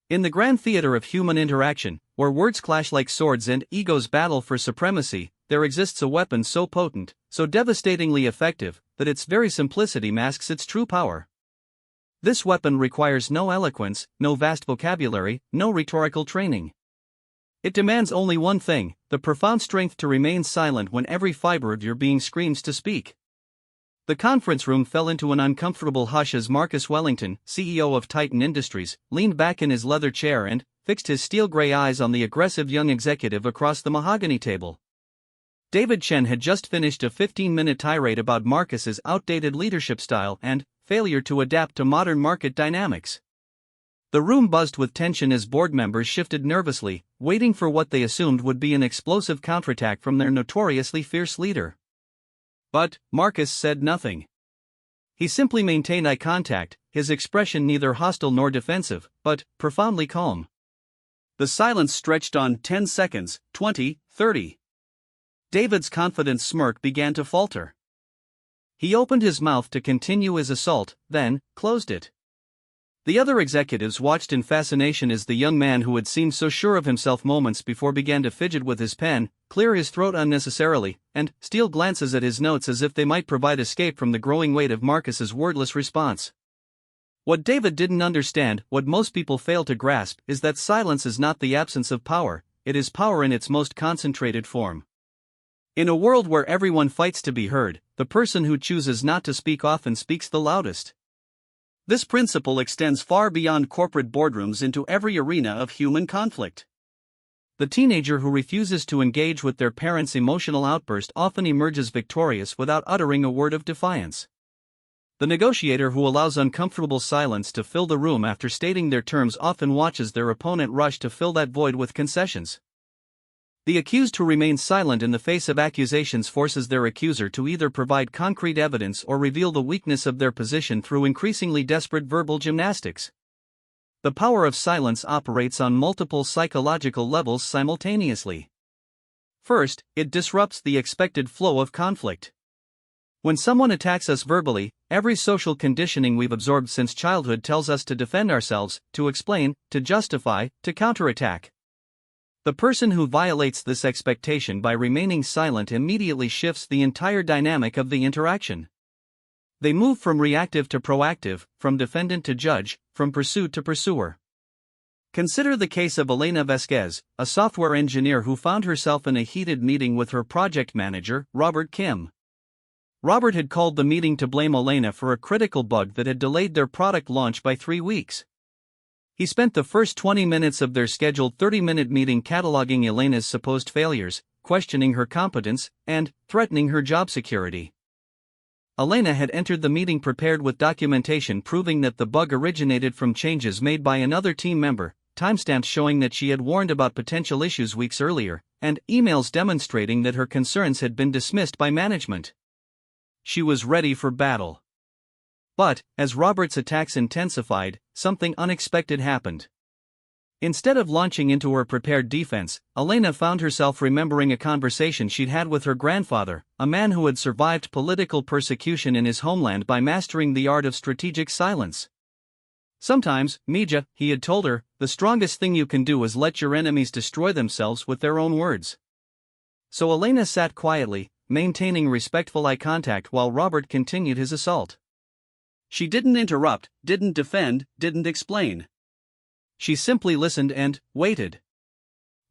In the grand theater of human interaction, where words clash like swords and egos battle for supremacy, there exists a weapon so potent, so devastatingly effective, that its very simplicity masks its true power. This weapon requires no eloquence, no vast vocabulary, no rhetorical training. It demands only one thing: the profound strength to remain silent when every fiber of your being screams to speak. The conference room fell into an uncomfortable hush as Marcus Wellington, CEO of Titan Industries, leaned back in his leather chair and fixed his steel-gray eyes on the aggressive young executive across the mahogany table. David Chen had just finished a 15-minute tirade about Marcus's outdated leadership style and failure to adapt to modern market dynamics. The room buzzed with tension as board members shifted nervously, waiting for what they assumed would be an explosive counterattack from their notoriously fierce leader. But Marcus said nothing. He simply maintained eye contact, his expression neither hostile nor defensive, but profoundly calm. The silence stretched on 10 seconds, 20, 30. David's confident smirk began to falter. He opened his mouth to continue his assault, then closed it. The other executives watched in fascination as the young man who had seemed so sure of himself moments before began to fidget with his pen, clear his throat unnecessarily, and steal glances at his notes as if they might provide escape from the growing weight of Marcus's wordless response. What David didn't understand, what most people fail to grasp, is that silence is not the absence of power, it is power in its most concentrated form. In a world where everyone fights to be heard, the person who chooses not to speak often speaks the loudest. This principle extends far beyond corporate boardrooms into every arena of human conflict. The teenager who refuses to engage with their parents' emotional outburst often emerges victorious without uttering a word of defiance. The negotiator who allows uncomfortable silence to fill the room after stating their terms often watches their opponent rush to fill that void with concessions. The accused who remains silent in the face of accusations forces their accuser to either provide concrete evidence or reveal the weakness of their position through increasingly desperate verbal gymnastics. The power of silence operates on multiple psychological levels simultaneously. First, it disrupts the expected flow of conflict. When someone attacks us verbally, every social conditioning we've absorbed since childhood tells us to defend ourselves, to explain, to justify, to counterattack. The person who violates this expectation by remaining silent immediately shifts the entire dynamic of the interaction. They move from reactive to proactive, from defendant to judge, from pursued to pursuer. Consider the case of Elena Vasquez, a software engineer who found herself in a heated meeting with her project manager, Robert Kim. Robert had called the meeting to blame Elena for a critical bug that had delayed their product launch by 3 weeks. He spent the first 20 minutes of their scheduled 30-minute meeting cataloging Elena's supposed failures, questioning her competence, and threatening her job security. Elena had entered the meeting prepared with documentation proving that the bug originated from changes made by another team member, timestamps showing that she had warned about potential issues weeks earlier, and emails demonstrating that her concerns had been dismissed by management. She was ready for battle. But, as Robert's attacks intensified, something unexpected happened. Instead of launching into her prepared defense, Elena found herself remembering a conversation she'd had with her grandfather, a man who had survived political persecution in his homeland by mastering the art of strategic silence. Sometimes, Mija, he had told her, the strongest thing you can do is let your enemies destroy themselves with their own words. So Elena sat quietly, maintaining respectful eye contact while Robert continued his assault. She didn't interrupt, didn't defend, didn't explain. She simply listened and waited.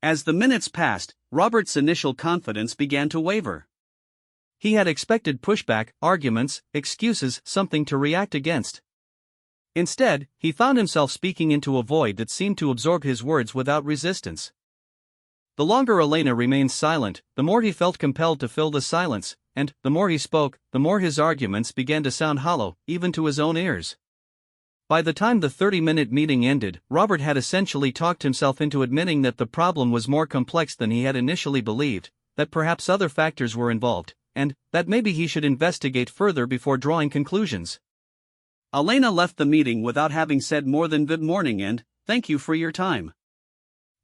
As the minutes passed, Robert's initial confidence began to waver. He had expected pushback, arguments, excuses, something to react against. Instead, he found himself speaking into a void that seemed to absorb his words without resistance. The longer Elena remained silent, the more he felt compelled to fill the silence, and the more he spoke, the more his arguments began to sound hollow, even to his own ears. By the time the 30-minute meeting ended, Robert had essentially talked himself into admitting that the problem was more complex than he had initially believed, that perhaps other factors were involved, and that maybe he should investigate further before drawing conclusions. Elena left the meeting without having said more than "good morning" and "thank you for your time."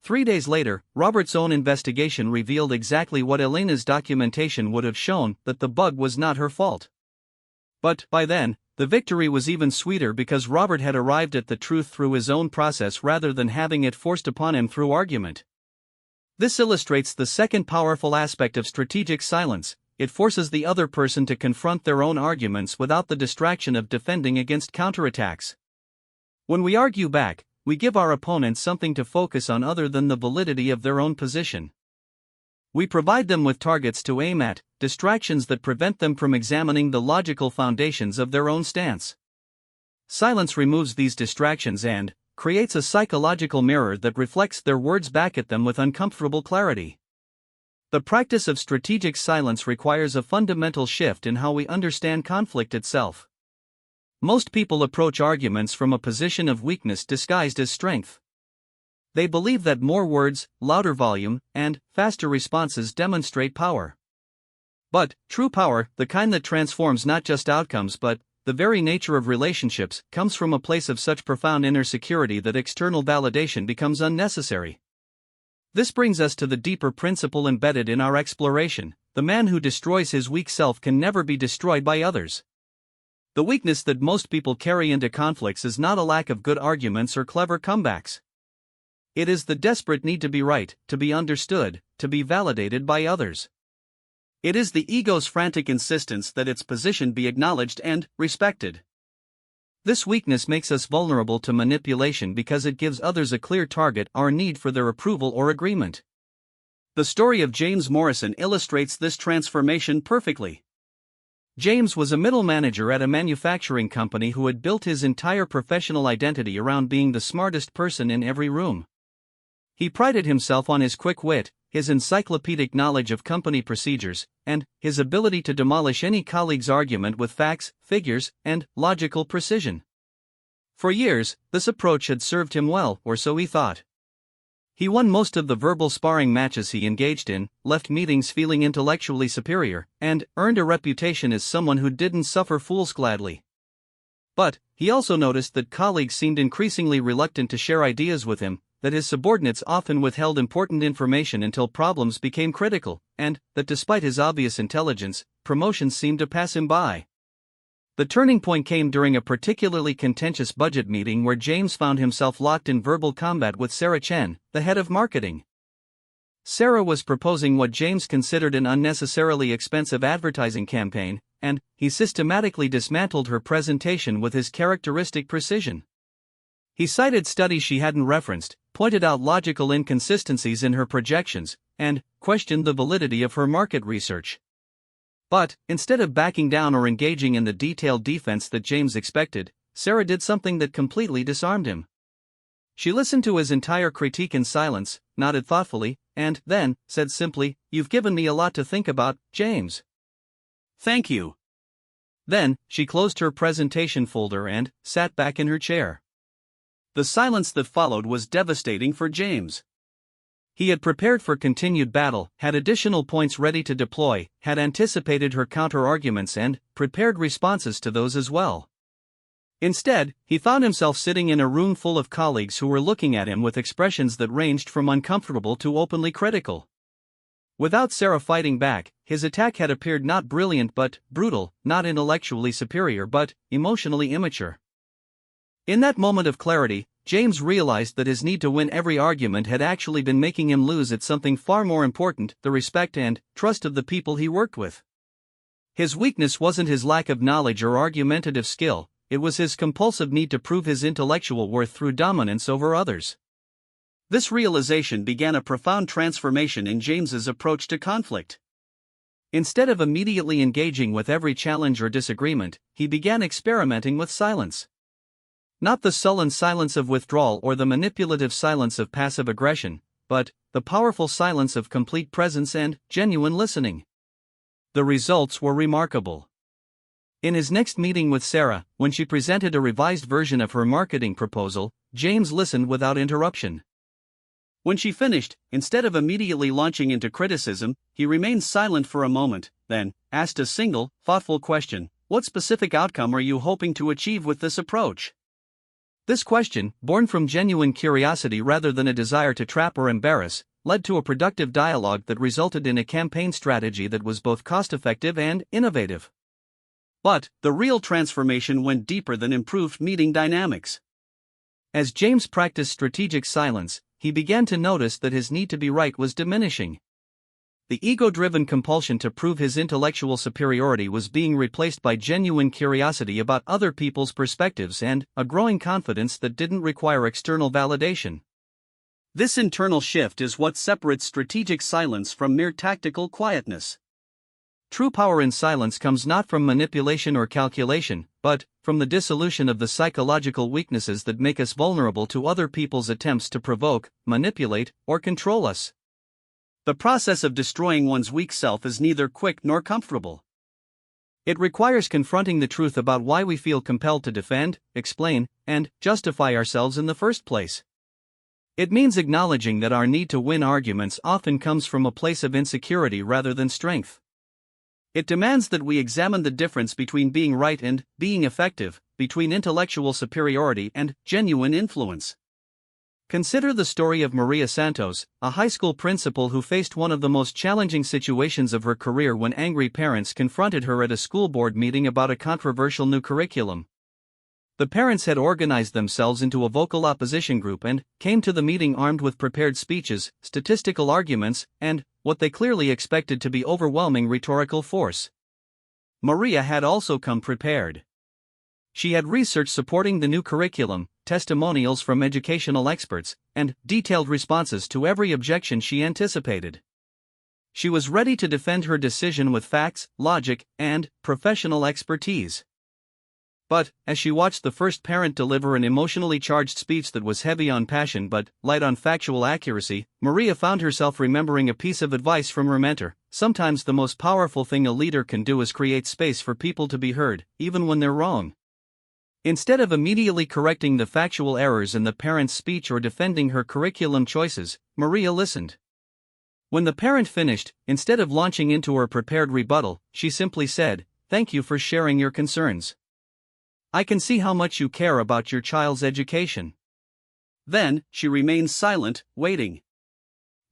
3 days later, Robert's own investigation revealed exactly what Elena's documentation would have shown, that the bug was not her fault. But, by then, the victory was even sweeter because Robert had arrived at the truth through his own process rather than having it forced upon him through argument. This illustrates the second powerful aspect of strategic silence: it forces the other person to confront their own arguments without the distraction of defending against counterattacks. When we argue back, we give our opponents something to focus on other than the validity of their own position. We provide them with targets to aim at, distractions that prevent them from examining the logical foundations of their own stance. Silence removes these distractions and creates a psychological mirror that reflects their words back at them with uncomfortable clarity. The practice of strategic silence requires a fundamental shift in how we understand conflict itself. Most people approach arguments from a position of weakness disguised as strength. They believe that more words, louder volume, and faster responses demonstrate power. But true power, the kind that transforms not just outcomes but the very nature of relationships, comes from a place of such profound inner security that external validation becomes unnecessary. This brings us to the deeper principle embedded in our exploration: the man who destroys his weak self can never be destroyed by others. The weakness that most people carry into conflicts is not a lack of good arguments or clever comebacks. It is the desperate need to be right, to be understood, to be validated by others. It is the ego's frantic insistence that its position be acknowledged and respected. This weakness makes us vulnerable to manipulation because it gives others a clear target: our need for their approval or agreement. The story of James Morrison illustrates this transformation perfectly. James was a middle manager at a manufacturing company who had built his entire professional identity around being the smartest person in every room. He prided himself on his quick wit, his encyclopedic knowledge of company procedures, and his ability to demolish any colleague's argument with facts, figures, and logical precision. For years, this approach had served him well, or so he thought. He won most of the verbal sparring matches he engaged in, left meetings feeling intellectually superior, and earned a reputation as someone who didn't suffer fools gladly. But he also noticed that colleagues seemed increasingly reluctant to share ideas with him, that his subordinates often withheld important information until problems became critical, and that despite his obvious intelligence, promotions seemed to pass him by. The turning point came during a particularly contentious budget meeting where James found himself locked in verbal combat with Sarah Chen, the head of marketing. Sarah was proposing what James considered an unnecessarily expensive advertising campaign, and he systematically dismantled her presentation with his characteristic precision. He cited studies she hadn't referenced, pointed out logical inconsistencies in her projections, and questioned the validity of her market research. But, instead of backing down or engaging in the detailed defense that James expected, Sarah did something that completely disarmed him. She listened to his entire critique in silence, nodded thoughtfully, and then said simply, "You've given me a lot to think about, James." "Thank you." Then, she closed her presentation folder and sat back in her chair. The silence that followed was devastating for James. He had prepared for continued battle, had additional points ready to deploy, had anticipated her counter-arguments and prepared responses to those as well. Instead, he found himself sitting in a room full of colleagues who were looking at him with expressions that ranged from uncomfortable to openly critical. Without Sarah fighting back, his attack had appeared not brilliant but brutal, not intellectually superior but emotionally immature. In that moment of clarity, James realized that his need to win every argument had actually been making him lose at something far more important: the respect and trust of the people he worked with. His weakness wasn't his lack of knowledge or argumentative skill, it was his compulsive need to prove his intellectual worth through dominance over others. This realization began a profound transformation in James's approach to conflict. Instead of immediately engaging with every challenge or disagreement, he began experimenting with silence. Not the sullen silence of withdrawal or the manipulative silence of passive aggression, but the powerful silence of complete presence and genuine listening. The results were remarkable. In his next meeting with Sarah, when she presented a revised version of her marketing proposal, James listened without interruption. When she finished, instead of immediately launching into criticism, he remained silent for a moment, then asked a single, thoughtful question: "What specific outcome are you hoping to achieve with this approach?" This question, born from genuine curiosity rather than a desire to trap or embarrass, led to a productive dialogue that resulted in a campaign strategy that was both cost-effective and innovative. But the real transformation went deeper than improved meeting dynamics. As James practiced strategic silence, he began to notice that his need to be right was diminishing. The ego-driven compulsion to prove his intellectual superiority was being replaced by genuine curiosity about other people's perspectives and a growing confidence that didn't require external validation. This internal shift is what separates strategic silence from mere tactical quietness. True power in silence comes not from manipulation or calculation, but from the dissolution of the psychological weaknesses that make us vulnerable to other people's attempts to provoke, manipulate, or control us. The process of destroying one's weak self is neither quick nor comfortable. It requires confronting the truth about why we feel compelled to defend, explain, and justify ourselves in the first place. It means acknowledging that our need to win arguments often comes from a place of insecurity rather than strength. It demands that we examine the difference between being right and being effective, between intellectual superiority and genuine influence. Consider the story of Maria Santos, a high school principal who faced one of the most challenging situations of her career when angry parents confronted her at a school board meeting about a controversial new curriculum. The parents had organized themselves into a vocal opposition group and came to the meeting armed with prepared speeches, statistical arguments, and what they clearly expected to be overwhelming rhetorical force. Maria had also come prepared. She had research supporting the new curriculum, testimonials from educational experts, and detailed responses to every objection she anticipated. She was ready to defend her decision with facts, logic, and professional expertise. But, as she watched the first parent deliver an emotionally charged speech that was heavy on passion but light on factual accuracy, Maria found herself remembering a piece of advice from her mentor: sometimes the most powerful thing a leader can do is create space for people to be heard, even when they're wrong. Instead of immediately correcting the factual errors in the parent's speech or defending her curriculum choices, Maria listened. When the parent finished, instead of launching into her prepared rebuttal, she simply said, "Thank you for sharing your concerns. I can see how much you care about your child's education." Then, she remained silent, waiting.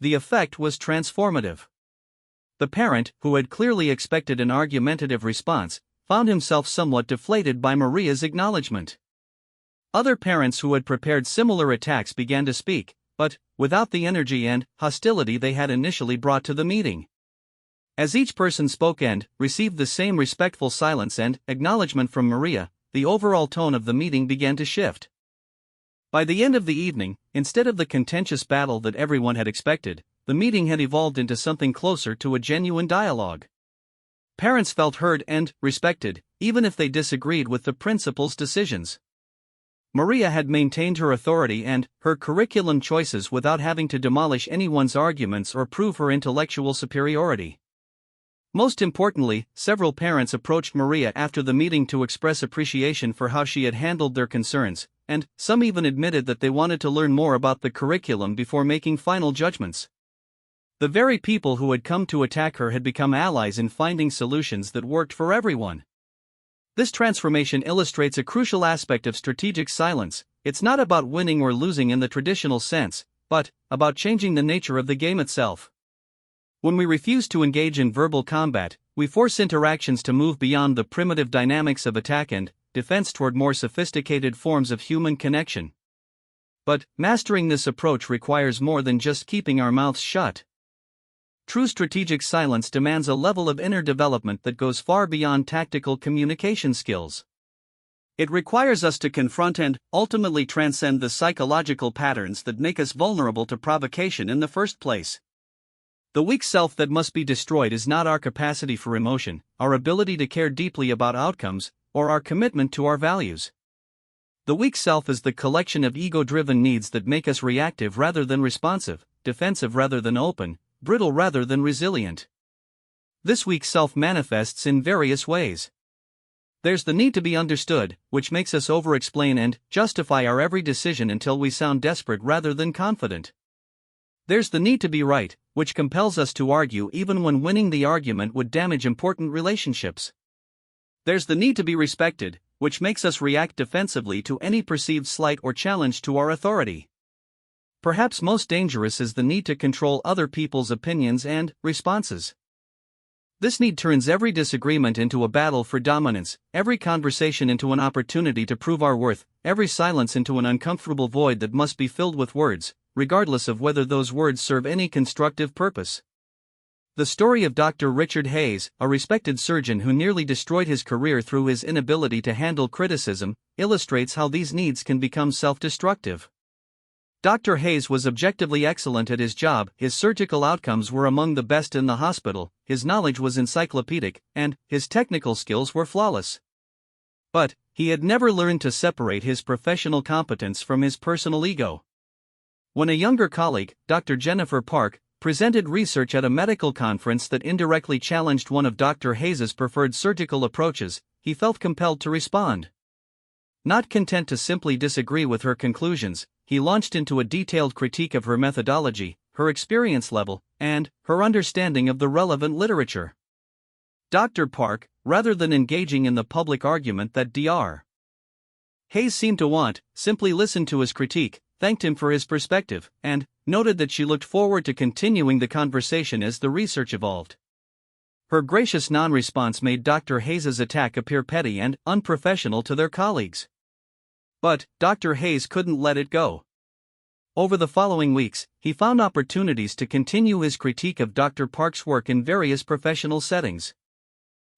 The effect was transformative. The parent, who had clearly expected an argumentative response, found himself somewhat deflated by Maria's acknowledgement. Other parents who had prepared similar attacks began to speak, but without the energy and hostility they had initially brought to the meeting. As each person spoke and received the same respectful silence and acknowledgement from Maria, the overall tone of the meeting began to shift. By the end of the evening, instead of the contentious battle that everyone had expected, the meeting had evolved into something closer to a genuine dialogue. Parents felt heard and respected, even if they disagreed with the principal's decisions. Maria had maintained her authority and her curriculum choices without having to demolish anyone's arguments or prove her intellectual superiority. Most importantly, several parents approached Maria after the meeting to express appreciation for how she had handled their concerns, and some even admitted that they wanted to learn more about the curriculum before making final judgments. The very people who had come to attack her had become allies in finding solutions that worked for everyone. This transformation illustrates a crucial aspect of strategic silence. It's not about winning or losing in the traditional sense, but about changing the nature of the game itself. When we refuse to engage in verbal combat, we force interactions to move beyond the primitive dynamics of attack and defense toward more sophisticated forms of human connection. But mastering this approach requires more than just keeping our mouths shut. True strategic silence demands a level of inner development that goes far beyond tactical communication skills. It requires us to confront and ultimately transcend the psychological patterns that make us vulnerable to provocation in the first place. The weak self that must be destroyed is not our capacity for emotion, our ability to care deeply about outcomes, or our commitment to our values. The weak self is the collection of ego-driven needs that make us reactive rather than responsive, defensive rather than open, brittle rather than resilient. This weak self manifests in various ways. There's the need to be understood, which makes us over-explain and justify our every decision until we sound desperate rather than confident. There's the need to be right, which compels us to argue even when winning the argument would damage important relationships. There's the need to be respected, which makes us react defensively to any perceived slight or challenge to our authority. Perhaps most dangerous is the need to control other people's opinions and responses. This need turns every disagreement into a battle for dominance, every conversation into an opportunity to prove our worth, every silence into an uncomfortable void that must be filled with words, regardless of whether those words serve any constructive purpose. The story of Dr. Richard Hayes, a respected surgeon who nearly destroyed his career through his inability to handle criticism, illustrates how these needs can become self-destructive. Dr. Hayes was objectively excellent at his job, his surgical outcomes were among the best in the hospital, his knowledge was encyclopedic, and his technical skills were flawless. But he had never learned to separate his professional competence from his personal ego. When a younger colleague, Dr. Jennifer Park, presented research at a medical conference that indirectly challenged one of Dr. Hayes's preferred surgical approaches, he felt compelled to respond. Not content to simply disagree with her conclusions, he launched into a detailed critique of her methodology, her experience level, and her understanding of the relevant literature. Dr. Park, rather than engaging in the public argument that Dr. Hayes seemed to want, simply listened to his critique, thanked him for his perspective, and noted that she looked forward to continuing the conversation as the research evolved. Her gracious non-response made Dr. Hayes's attack appear petty and unprofessional to their colleagues. But Dr. Hayes couldn't let it go. Over the following weeks, he found opportunities to continue his critique of Dr. Park's work in various professional settings.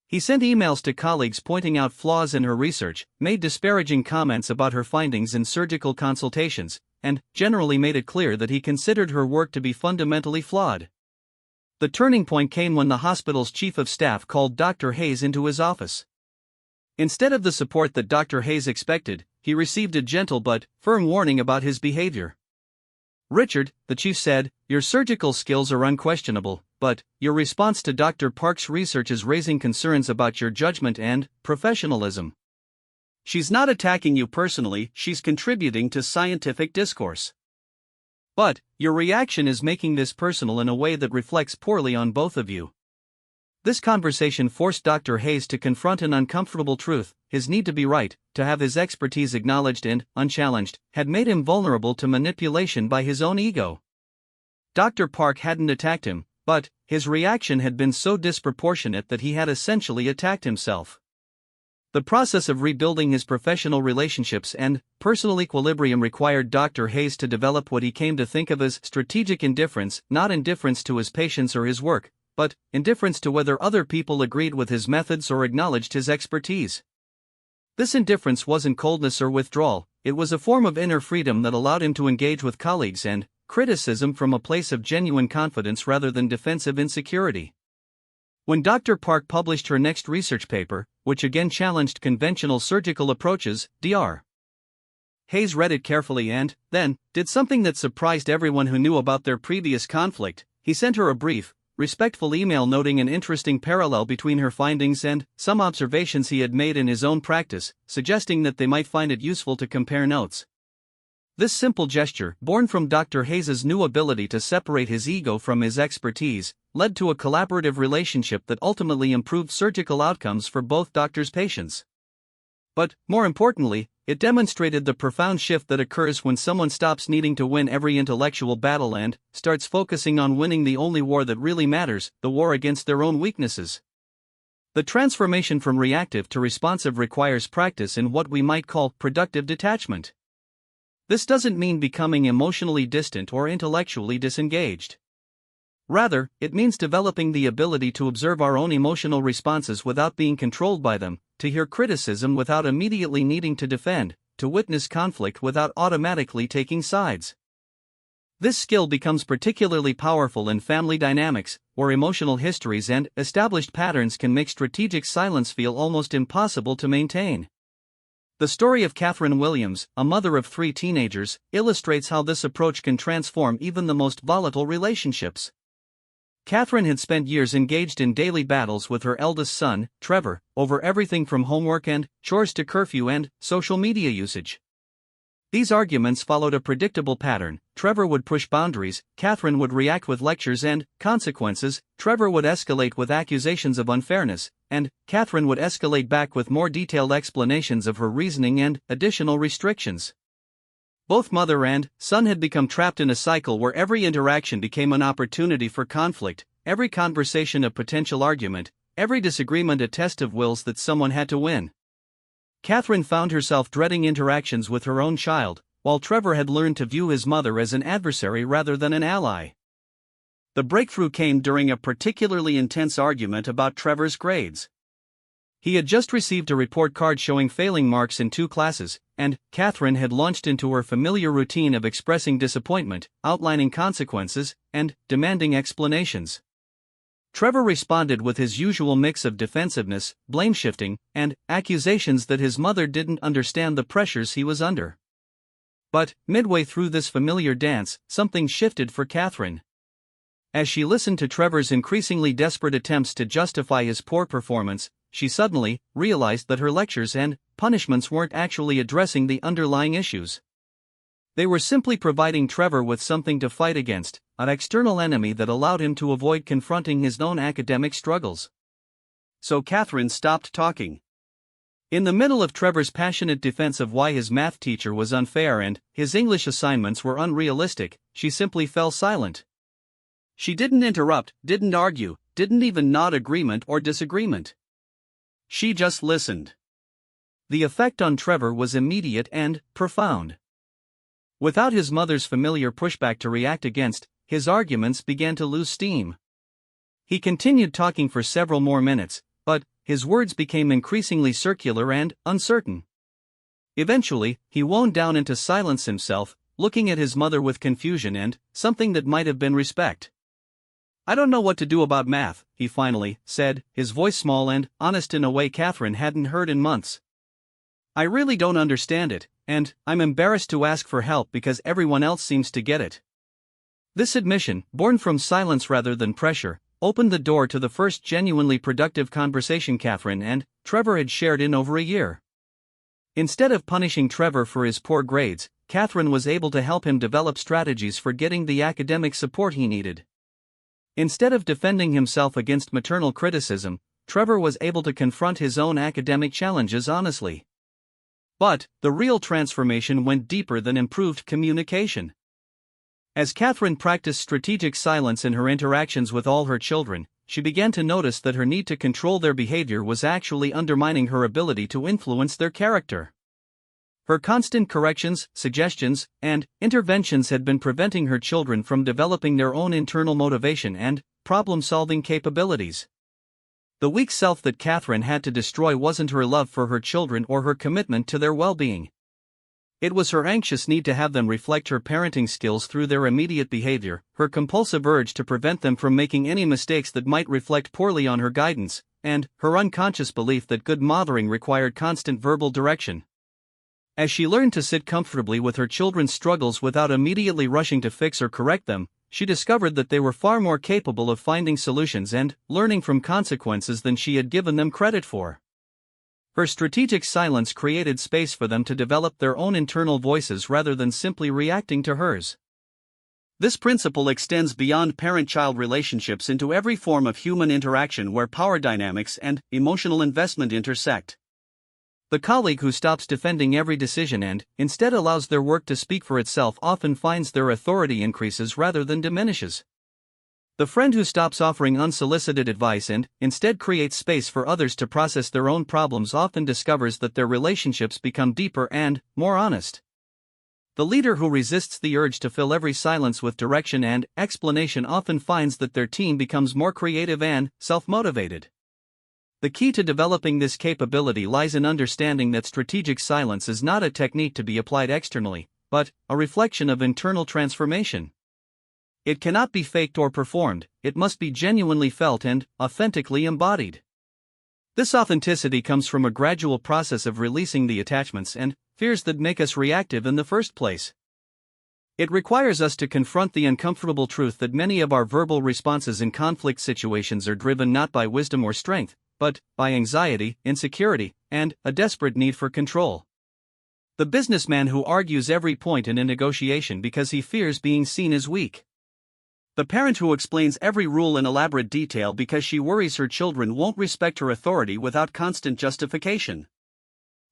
He sent emails to colleagues pointing out flaws in her research, made disparaging comments about her findings in surgical consultations, and generally made it clear that he considered her work to be fundamentally flawed. The turning point came when the hospital's chief of staff called Dr. Hayes into his office. Instead of the support that Dr. Hayes expected, he received a gentle but firm warning about his behavior. "Richard," the chief said, "your surgical skills are unquestionable, but your response to Dr. Park's research is raising concerns about your judgment and professionalism. She's not attacking you personally, she's contributing to scientific discourse. But your reaction is making this personal in a way that reflects poorly on both of you." This conversation forced Dr. Hayes to confront an uncomfortable truth: his need to be right, to have his expertise acknowledged and unchallenged, had made him vulnerable to manipulation by his own ego. Dr. Park hadn't attacked him, but his reaction had been so disproportionate that he had essentially attacked himself. The process of rebuilding his professional relationships and personal equilibrium required Dr. Hayes to develop what he came to think of as strategic indifference, not indifference to his patients or his work, but indifference to whether other people agreed with his methods or acknowledged his expertise. This indifference wasn't coldness or withdrawal, it was a form of inner freedom that allowed him to engage with colleagues and criticism from a place of genuine confidence rather than defensive insecurity. When Dr. Park published her next research paper, which again challenged conventional surgical approaches, Dr. Hayes read it carefully and, then, did something that surprised everyone who knew about their previous conflict. He sent her a brief, respectful email noting an interesting parallel between her findings and some observations he had made in his own practice, suggesting that they might find it useful to compare notes. This simple gesture, born from Dr. Hayes's new ability to separate his ego from his expertise, led to a collaborative relationship that ultimately improved surgical outcomes for both doctors' patients. But, more importantly, it demonstrated the profound shift that occurs when someone stops needing to win every intellectual battle and starts focusing on winning the only war that really matters, the war against their own weaknesses. The transformation from reactive to responsive requires practice in what we might call productive detachment. This doesn't mean becoming emotionally distant or intellectually disengaged. Rather, it means developing the ability to observe our own emotional responses without being controlled by them, to hear criticism without immediately needing to defend, to witness conflict without automatically taking sides. This skill becomes particularly powerful in family dynamics, where emotional histories and established patterns can make strategic silence feel almost impossible to maintain. The story of Catherine Williams, a mother of 3 teenagers, illustrates how this approach can transform even the most volatile relationships. Catherine had spent years engaged in daily battles with her eldest son, Trevor, over everything from homework and chores to curfew and social media usage. These arguments followed a predictable pattern: Trevor would push boundaries, Catherine would react with lectures and consequences, Trevor would escalate with accusations of unfairness, and Catherine would escalate back with more detailed explanations of her reasoning and additional restrictions. Both mother and son had become trapped in a cycle where every interaction became an opportunity for conflict, every conversation a potential argument, every disagreement a test of wills that someone had to win. Catherine found herself dreading interactions with her own child, while Trevor had learned to view his mother as an adversary rather than an ally. The breakthrough came during a particularly intense argument about Trevor's grades. He had just received a report card showing failing marks in 2 classes, and Catherine had launched into her familiar routine of expressing disappointment, outlining consequences, and demanding explanations. Trevor responded with his usual mix of defensiveness, blame-shifting, and accusations that his mother didn't understand the pressures he was under. But, midway through this familiar dance, something shifted for Catherine. As she listened to Trevor's increasingly desperate attempts to justify his poor performance, she suddenly realized that her lectures and punishments weren't actually addressing the underlying issues. They were simply providing Trevor with something to fight against, an external enemy that allowed him to avoid confronting his own academic struggles. So Catherine stopped talking. In the middle of Trevor's passionate defense of why his math teacher was unfair and his English assignments were unrealistic, she simply fell silent. She didn't interrupt, didn't argue, didn't even nod agreement or disagreement. She just listened. The effect on Trevor was immediate and profound. Without his mother's familiar pushback to react against, his arguments began to lose steam. He continued talking for several more minutes, but his words became increasingly circular and uncertain. Eventually, he wound down into silence himself, looking at his mother with confusion and something that might have been respect. "I don't know what to do about math," he finally said, his voice small and honest in a way Catherine hadn't heard in months. "I really don't understand it, and I'm embarrassed to ask for help because everyone else seems to get it." This admission, born from silence rather than pressure, opened the door to the first genuinely productive conversation Catherine and Trevor had shared in over a year. Instead of punishing Trevor for his poor grades, Catherine was able to help him develop strategies for getting the academic support he needed. Instead of defending himself against maternal criticism, Trevor was able to confront his own academic challenges honestly. But the real transformation went deeper than improved communication. As Catherine practiced strategic silence in her interactions with all her children, she began to notice that her need to control their behavior was actually undermining her ability to influence their character. Her constant corrections, suggestions, and interventions had been preventing her children from developing their own internal motivation and problem-solving capabilities. The weak self that Catherine had to destroy wasn't her love for her children or her commitment to their well-being. It was her anxious need to have them reflect her parenting skills through their immediate behavior, her compulsive urge to prevent them from making any mistakes that might reflect poorly on her guidance, and her unconscious belief that good mothering required constant verbal direction. As she learned to sit comfortably with her children's struggles without immediately rushing to fix or correct them, she discovered that they were far more capable of finding solutions and learning from consequences than she had given them credit for. Her strategic silence created space for them to develop their own internal voices rather than simply reacting to hers. This principle extends beyond parent-child relationships into every form of human interaction where power dynamics and emotional investment intersect. The colleague who stops defending every decision and instead allows their work to speak for itself often finds their authority increases rather than diminishes. The friend who stops offering unsolicited advice and instead creates space for others to process their own problems often discovers that their relationships become deeper and more honest. The leader who resists the urge to fill every silence with direction and explanation often finds that their team becomes more creative and self-motivated. The key to developing this capability lies in understanding that strategic silence is not a technique to be applied externally, but a reflection of internal transformation. It cannot be faked or performed, it must be genuinely felt and authentically embodied. This authenticity comes from a gradual process of releasing the attachments and fears that make us reactive in the first place. It requires us to confront the uncomfortable truth that many of our verbal responses in conflict situations are driven not by wisdom or strength, but by anxiety, insecurity, and a desperate need for control. The businessman who argues every point in a negotiation because he fears being seen as weak. The parent who explains every rule in elaborate detail because she worries her children won't respect her authority without constant justification.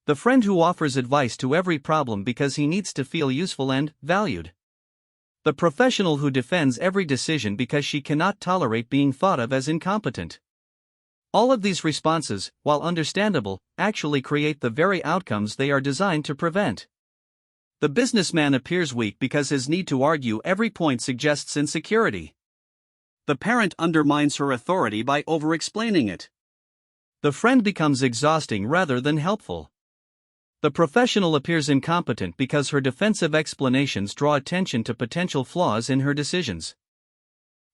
The friend who offers advice to every problem because he needs to feel useful and valued. The professional who defends every decision because she cannot tolerate being thought of as incompetent. All of these responses, while understandable, actually create the very outcomes they are designed to prevent. The businessman appears weak because his need to argue every point suggests insecurity. The parent undermines her authority by over-explaining it. The friend becomes exhausting rather than helpful. The professional appears incompetent because her defensive explanations draw attention to potential flaws in her decisions.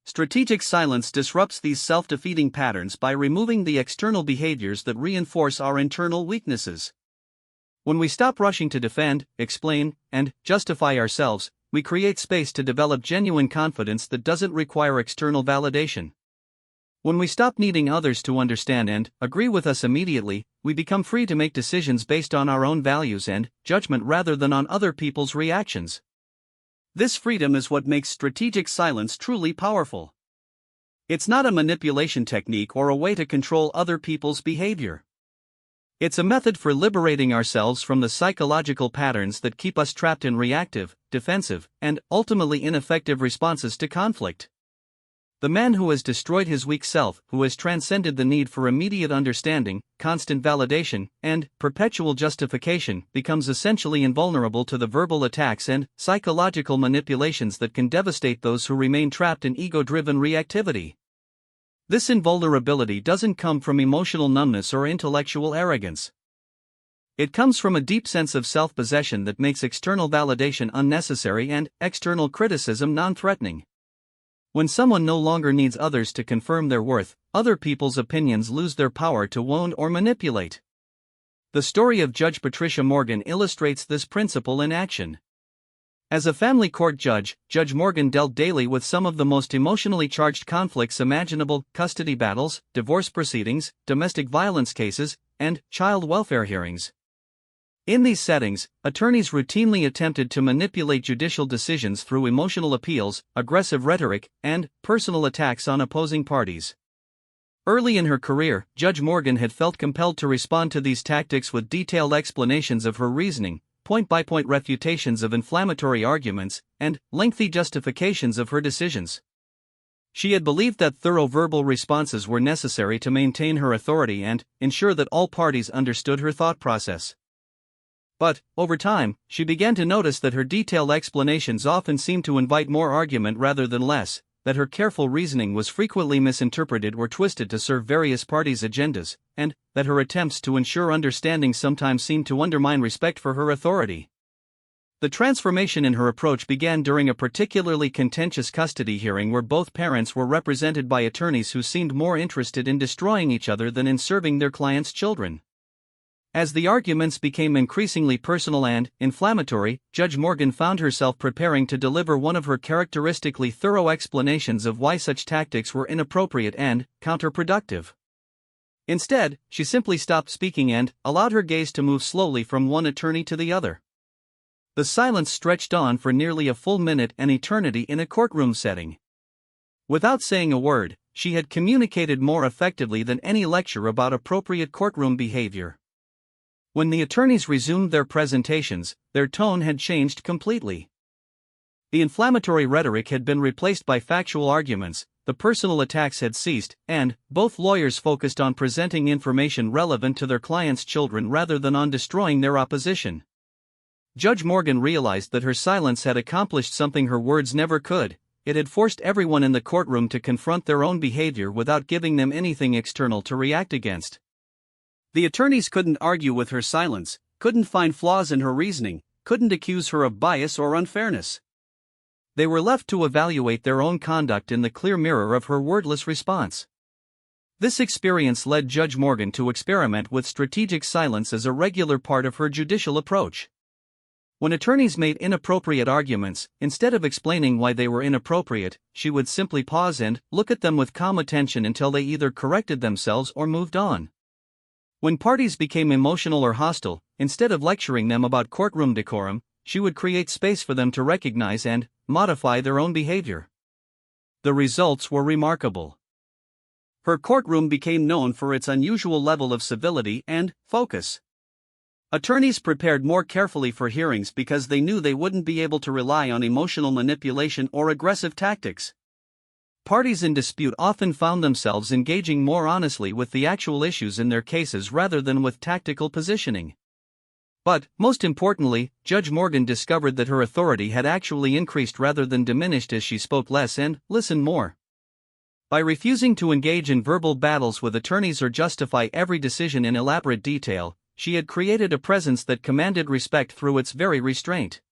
Strategic silence disrupts these self-defeating patterns by removing the external behaviors that reinforce our internal weaknesses. When we stop rushing to defend, explain, and justify ourselves, we create space to develop genuine confidence that doesn't require external validation. When we stop needing others to understand and agree with us immediately, we become free to make decisions based on our own values and judgment rather than on other people's reactions. This freedom is what makes strategic silence truly powerful. It's not a manipulation technique or a way to control other people's behavior. It's a method for liberating ourselves from the psychological patterns that keep us trapped in reactive, defensive, and ultimately ineffective responses to conflict. The man who has destroyed his weak self, who has transcended the need for immediate understanding, constant validation, and perpetual justification, becomes essentially invulnerable to the verbal attacks and psychological manipulations that can devastate those who remain trapped in ego-driven reactivity. This invulnerability doesn't come from emotional numbness or intellectual arrogance. It comes from a deep sense of self-possession that makes external validation unnecessary and external criticism non-threatening. When someone no longer needs others to confirm their worth, other people's opinions lose their power to wound or manipulate. The story of Judge Patricia Morgan illustrates this principle in action. As a family court judge, Judge Morgan dealt daily with some of the most emotionally charged conflicts imaginable: custody battles, divorce proceedings, domestic violence cases, and child welfare hearings. In these settings, attorneys routinely attempted to manipulate judicial decisions through emotional appeals, aggressive rhetoric, and personal attacks on opposing parties. Early in her career, Judge Morgan had felt compelled to respond to these tactics with detailed explanations of her reasoning, point-by-point refutations of inflammatory arguments, and lengthy justifications of her decisions. She had believed that thorough verbal responses were necessary to maintain her authority and ensure that all parties understood her thought process. But, over time, she began to notice that her detailed explanations often seemed to invite more argument rather than less, that her careful reasoning was frequently misinterpreted or twisted to serve various parties' agendas, and that her attempts to ensure understanding sometimes seemed to undermine respect for her authority. The transformation in her approach began during a particularly contentious custody hearing where both parents were represented by attorneys who seemed more interested in destroying each other than in serving their clients' children. As the arguments became increasingly personal and inflammatory, Judge Morgan found herself preparing to deliver one of her characteristically thorough explanations of why such tactics were inappropriate and counterproductive. Instead, she simply stopped speaking and allowed her gaze to move slowly from one attorney to the other. The silence stretched on for nearly a full minute, an eternity in a courtroom setting. Without saying a word, she had communicated more effectively than any lecture about appropriate courtroom behavior. When the attorneys resumed their presentations, their tone had changed completely. The inflammatory rhetoric had been replaced by factual arguments, the personal attacks had ceased, and both lawyers focused on presenting information relevant to their clients' children rather than on destroying their opposition. Judge Morgan realized that her silence had accomplished something her words never could. It had forced everyone in the courtroom to confront their own behavior without giving them anything external to react against. The attorneys couldn't argue with her silence, couldn't find flaws in her reasoning, couldn't accuse her of bias or unfairness. They were left to evaluate their own conduct in the clear mirror of her wordless response. This experience led Judge Morgan to experiment with strategic silence as a regular part of her judicial approach. When attorneys made inappropriate arguments, instead of explaining why they were inappropriate, she would simply pause and look at them with calm attention until they either corrected themselves or moved on. When parties became emotional or hostile, instead of lecturing them about courtroom decorum, she would create space for them to recognize and modify their own behavior. The results were remarkable. Her courtroom became known for its unusual level of civility and focus. Attorneys prepared more carefully for hearings because they knew they wouldn't be able to rely on emotional manipulation or aggressive tactics. Parties in dispute often found themselves engaging more honestly with the actual issues in their cases rather than with tactical positioning. But, most importantly, Judge Morgan discovered that her authority had actually increased rather than diminished as she spoke less and listened more. By refusing to engage in verbal battles with attorneys or justify every decision in elaborate detail, she had created a presence that commanded respect through its very restraint.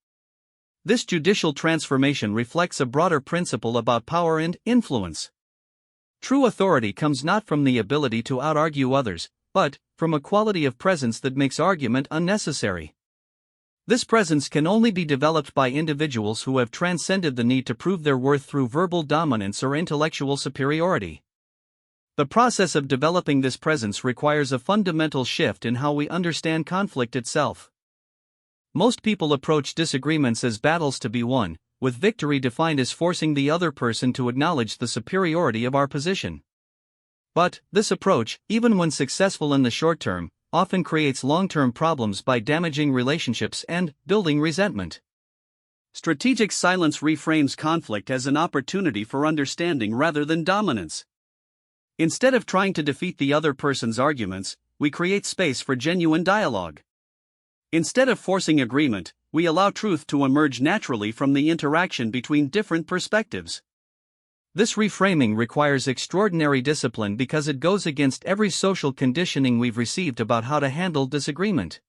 This judicial transformation reflects a broader principle about power and influence. True authority comes not from the ability to out-argue others, but from a quality of presence that makes argument unnecessary. This presence can only be developed by individuals who have transcended the need to prove their worth through verbal dominance or intellectual superiority. The process of developing this presence requires a fundamental shift in how we understand conflict itself. Most people approach disagreements as battles to be won, with victory defined as forcing the other person to acknowledge the superiority of our position. But this approach, even when successful in the short term, often creates long-term problems by damaging relationships and building resentment. Strategic silence reframes conflict as an opportunity for understanding rather than dominance. Instead of trying to defeat the other person's arguments, we create space for genuine dialogue. Instead of forcing agreement, we allow truth to emerge naturally from the interaction between different perspectives. This reframing requires extraordinary discipline because it goes against every social conditioning we've received about how to handle disagreement.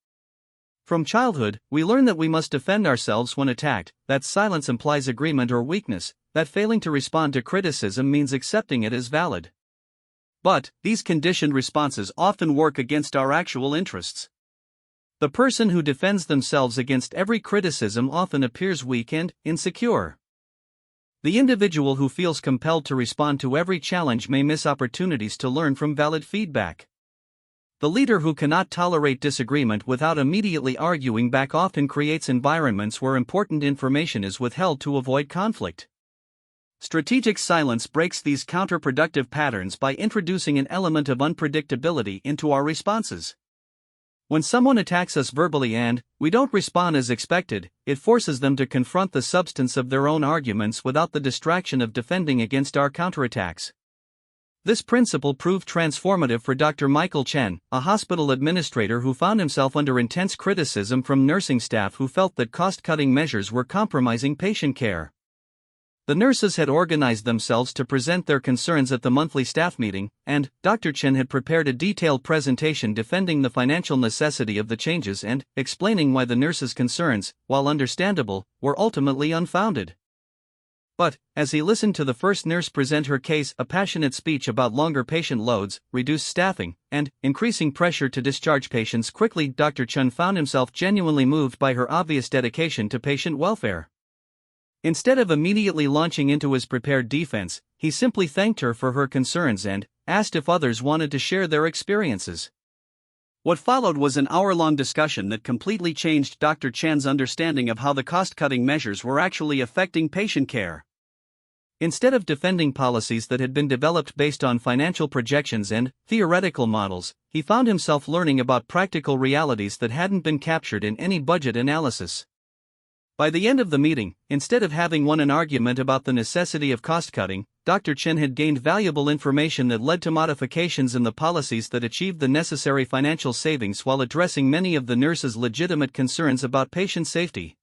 From childhood, we learn that we must defend ourselves when attacked, that silence implies agreement or weakness, that failing to respond to criticism means accepting it as valid. But these conditioned responses often work against our actual interests. The person who defends themselves against every criticism often appears weak and insecure. The individual who feels compelled to respond to every challenge may miss opportunities to learn from valid feedback. The leader who cannot tolerate disagreement without immediately arguing back often creates environments where important information is withheld to avoid conflict. Strategic silence breaks these counterproductive patterns by introducing an element of unpredictability into our responses. When someone attacks us verbally and we don't respond as expected, it forces them to confront the substance of their own arguments without the distraction of defending against our counterattacks. This principle proved transformative for Dr. Michael Chen, a hospital administrator who found himself under intense criticism from nursing staff who felt that cost-cutting measures were compromising patient care. The nurses had organized themselves to present their concerns at the monthly staff meeting, and Dr. Chen had prepared a detailed presentation defending the financial necessity of the changes and explaining why the nurses' concerns, while understandable, were ultimately unfounded. But, as he listened to the first nurse present her case, a passionate speech about longer patient loads, reduced staffing, and increasing pressure to discharge patients quickly, Dr. Chen found himself genuinely moved by her obvious dedication to patient welfare. Instead of immediately launching into his prepared defense, he simply thanked her for her concerns and asked if others wanted to share their experiences. What followed was an hour-long discussion that completely changed Dr. Chen's understanding of how the cost-cutting measures were actually affecting patient care. Instead of defending policies that had been developed based on financial projections and theoretical models, he found himself learning about practical realities that hadn't been captured in any budget analysis. By the end of the meeting, instead of having won an argument about the necessity of cost-cutting, Dr. Chen had gained valuable information that led to modifications in the policies that achieved the necessary financial savings while addressing many of the nurses' legitimate concerns about patient safety.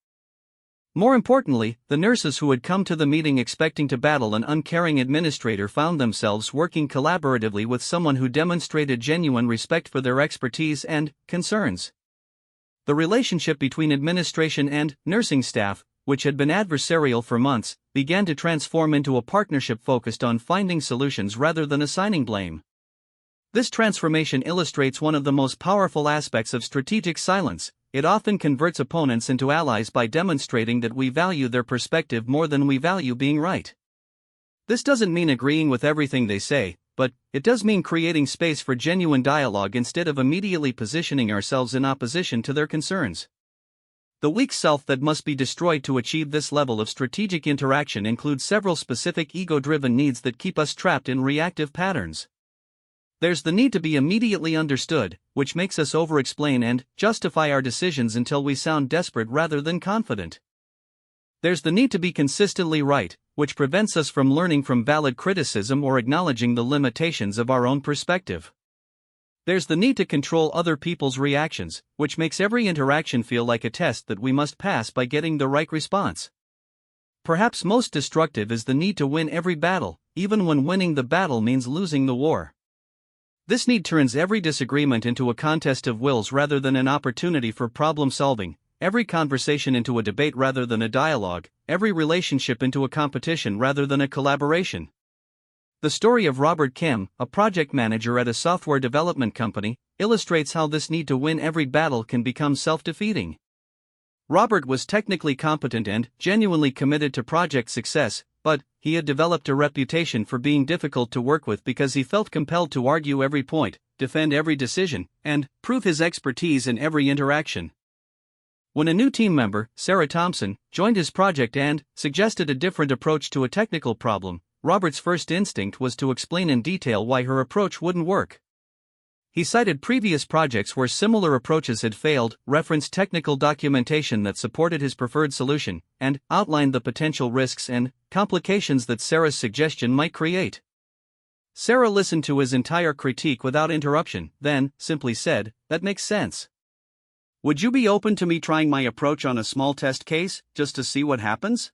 More importantly, the nurses who had come to the meeting expecting to battle an uncaring administrator found themselves working collaboratively with someone who demonstrated genuine respect for their expertise and concerns. The relationship between administration and nursing staff, which had been adversarial for months, began to transform into a partnership focused on finding solutions rather than assigning blame. This transformation illustrates one of the most powerful aspects of strategic silence. It often converts opponents into allies by demonstrating that we value their perspective more than we value being right. This doesn't mean agreeing with everything they say, but it does mean creating space for genuine dialogue instead of immediately positioning ourselves in opposition to their concerns. The weak self that must be destroyed to achieve this level of strategic interaction includes several specific ego-driven needs that keep us trapped in reactive patterns. There's the need to be immediately understood, which makes us over-explain and justify our decisions until we sound desperate rather than confident. There's the need to be consistently right, which prevents us from learning from valid criticism or acknowledging the limitations of our own perspective. There's the need to control other people's reactions, which makes every interaction feel like a test that we must pass by getting the right response. Perhaps most destructive is the need to win every battle, even when winning the battle means losing the war. This need turns every disagreement into a contest of wills rather than an opportunity for problem solving, every conversation into a debate rather than a dialogue, every relationship into a competition rather than a collaboration. The story of Robert Kim, a project manager at a software development company, illustrates how this need to win every battle can become self-defeating. Robert was technically competent and genuinely committed to project success, but he had developed a reputation for being difficult to work with because he felt compelled to argue every point, defend every decision, and prove his expertise in every interaction. When a new team member, Sarah Thompson, joined his project and suggested a different approach to a technical problem, Robert's first instinct was to explain in detail why her approach wouldn't work. He cited previous projects where similar approaches had failed, referenced technical documentation that supported his preferred solution, and outlined the potential risks and complications that Sarah's suggestion might create. Sarah listened to his entire critique without interruption, then simply said, "That makes sense. Would you be open to me trying my approach on a small test case, just to see what happens?"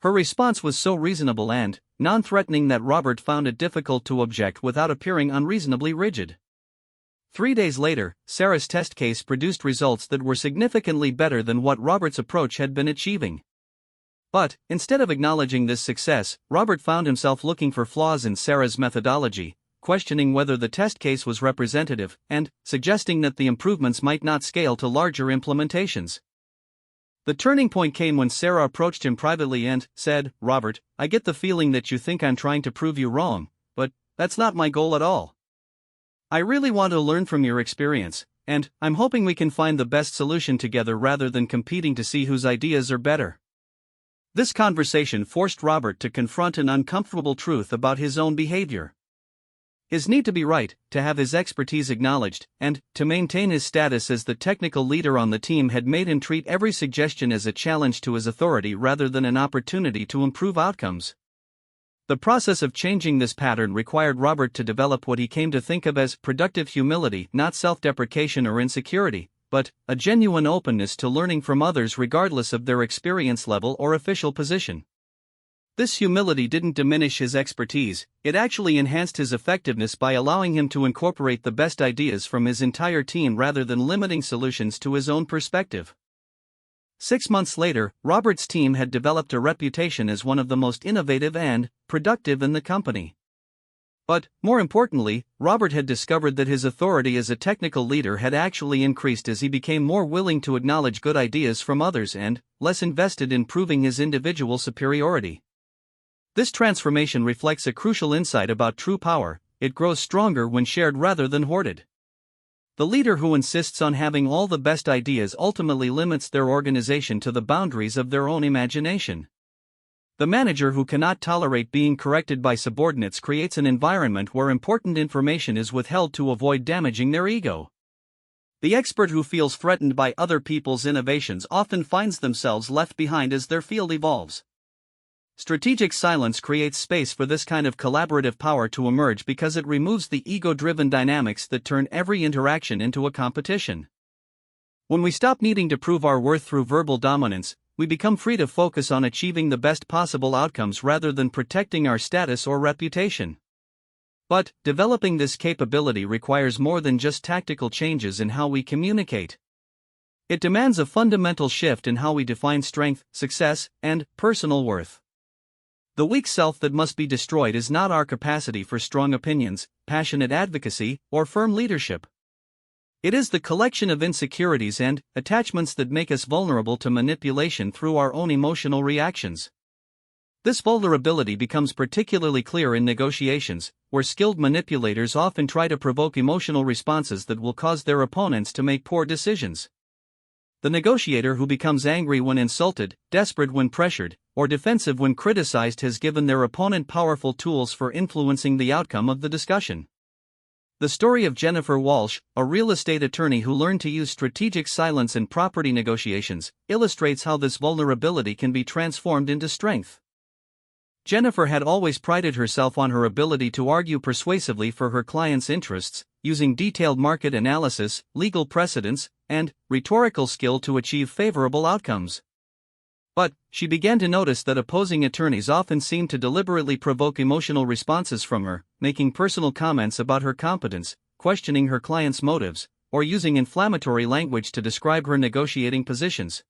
Her response was so reasonable and non-threatening that Robert found it difficult to object without appearing unreasonably rigid. 3 days later, Sarah's test case produced results that were significantly better than what Robert's approach had been achieving. But, instead of acknowledging this success, Robert found himself looking for flaws in Sarah's methodology, questioning whether the test case was representative, and suggesting that the improvements might not scale to larger implementations. The turning point came when Sarah approached him privately and said, "Robert, I get the feeling that you think I'm trying to prove you wrong, but that's not my goal at all. I really want to learn from your experience, and I'm hoping we can find the best solution together rather than competing to see whose ideas are better." This conversation forced Robert to confront an uncomfortable truth about his own behavior. His need to be right, to have his expertise acknowledged, and to maintain his status as the technical leader on the team had made him treat every suggestion as a challenge to his authority rather than an opportunity to improve outcomes. The process of changing this pattern required Robert to develop what he came to think of as productive humility, not self-deprecation or insecurity, but a genuine openness to learning from others regardless of their experience level or official position. This humility didn't diminish his expertise, it actually enhanced his effectiveness by allowing him to incorporate the best ideas from his entire team rather than limiting solutions to his own perspective. 6 months later, Robert's team had developed a reputation as one of the most innovative and productive in the company. But, more importantly, Robert had discovered that his authority as a technical leader had actually increased as he became more willing to acknowledge good ideas from others and less invested in proving his individual superiority. This transformation reflects a crucial insight about true power: it grows stronger when shared rather than hoarded. The leader who insists on having all the best ideas ultimately limits their organization to the boundaries of their own imagination. The manager who cannot tolerate being corrected by subordinates creates an environment where important information is withheld to avoid damaging their ego. The expert who feels threatened by other people's innovations often finds themselves left behind as their field evolves. Strategic silence creates space for this kind of collaborative power to emerge because it removes the ego-driven dynamics that turn every interaction into a competition. When we stop needing to prove our worth through verbal dominance, we become free to focus on achieving the best possible outcomes rather than protecting our status or reputation. But, developing this capability requires more than just tactical changes in how we communicate. It demands a fundamental shift in how we define strength, success, and personal worth. The weak self that must be destroyed is not our capacity for strong opinions, passionate advocacy, or firm leadership. It is the collection of insecurities and attachments that make us vulnerable to manipulation through our own emotional reactions. This vulnerability becomes particularly clear in negotiations, where skilled manipulators often try to provoke emotional responses that will cause their opponents to make poor decisions. The negotiator who becomes angry when insulted, desperate when pressured, or defensive when criticized has given their opponent powerful tools for influencing the outcome of the discussion. The story of Jennifer Walsh, a real estate attorney who learned to use strategic silence in property negotiations, illustrates how this vulnerability can be transformed into strength. Jennifer had always prided herself on her ability to argue persuasively for her clients' interests, using detailed market analysis, legal precedents, and rhetorical skill to achieve favorable outcomes. But she began to notice that opposing attorneys often seemed to deliberately provoke emotional responses from her, making personal comments about her competence, questioning her clients' motives, or using inflammatory language to describe her negotiating positions.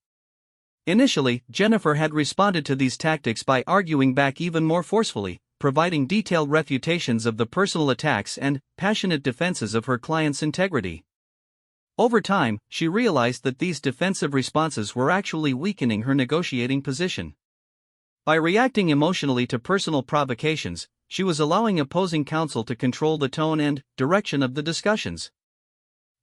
Initially, Jennifer had responded to these tactics by arguing back even more forcefully, providing detailed refutations of the personal attacks and passionate defenses of her client's integrity. Over time, she realized that these defensive responses were actually weakening her negotiating position. By reacting emotionally to personal provocations, she was allowing opposing counsel to control the tone and direction of the discussions.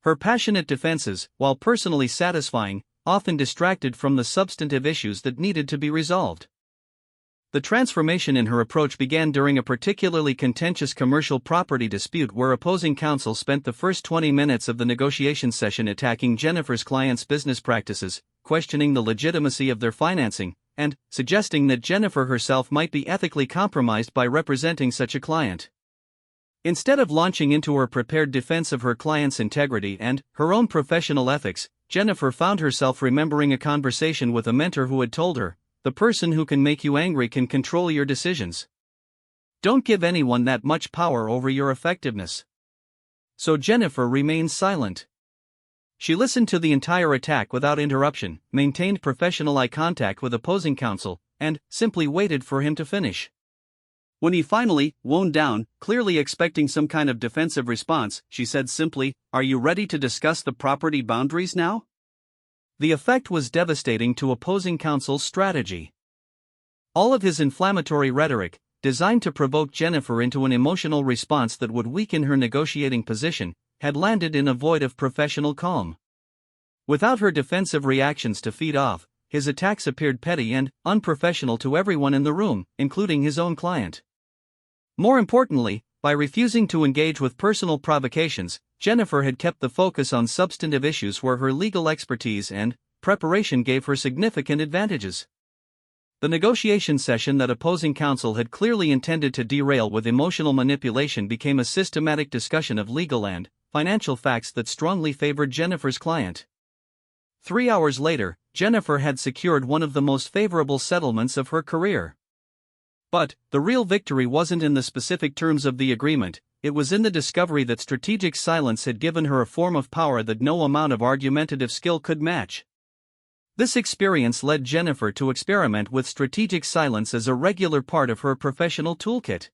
Her passionate defenses, while personally satisfying, often distracted from the substantive issues that needed to be resolved. The transformation in her approach began during a particularly contentious commercial property dispute where opposing counsel spent the first 20 minutes of the negotiation session attacking Jennifer's client's business practices, questioning the legitimacy of their financing, and suggesting that Jennifer herself might be ethically compromised by representing such a client. Instead of launching into her prepared defense of her client's integrity and her own professional ethics, Jennifer found herself remembering a conversation with a mentor who had told her, "The person who can make you angry can control your decisions. Don't give anyone that much power over your effectiveness." So Jennifer remained silent. She listened to the entire attack without interruption, maintained professional eye contact with opposing counsel, and simply waited for him to finish. When he finally wound down, clearly expecting some kind of defensive response, she said simply, "Are you ready to discuss the property boundaries now?" The effect was devastating to opposing counsel's strategy. All of his inflammatory rhetoric, designed to provoke Jennifer into an emotional response that would weaken her negotiating position, had landed in a void of professional calm. Without her defensive reactions to feed off, his attacks appeared petty and unprofessional to everyone in the room, including his own client. More importantly, by refusing to engage with personal provocations, Jennifer had kept the focus on substantive issues where her legal expertise and preparation gave her significant advantages. The negotiation session that opposing counsel had clearly intended to derail with emotional manipulation became a systematic discussion of legal and financial facts that strongly favored Jennifer's client. 3 hours later, Jennifer had secured one of the most favorable settlements of her career. But the real victory wasn't in the specific terms of the agreement, it was in the discovery that strategic silence had given her a form of power that no amount of argumentative skill could match. This experience led Jennifer to experiment with strategic silence as a regular part of her professional toolkit.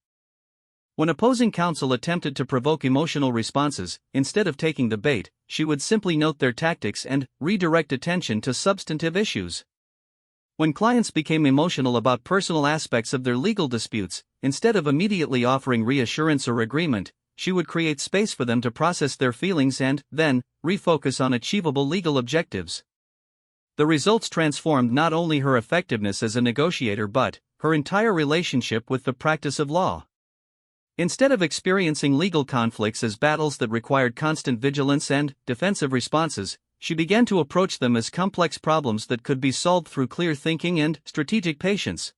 When opposing counsel attempted to provoke emotional responses, instead of taking the bait, she would simply note their tactics and redirect attention to substantive issues. When clients became emotional about personal aspects of their legal disputes, instead of immediately offering reassurance or agreement, she would create space for them to process their feelings and, then, refocus on achievable legal objectives. The results transformed not only her effectiveness as a negotiator but her entire relationship with the practice of law. Instead of experiencing legal conflicts as battles that required constant vigilance and defensive responses, she began to approach them as complex problems that could be solved through clear thinking and strategic patience.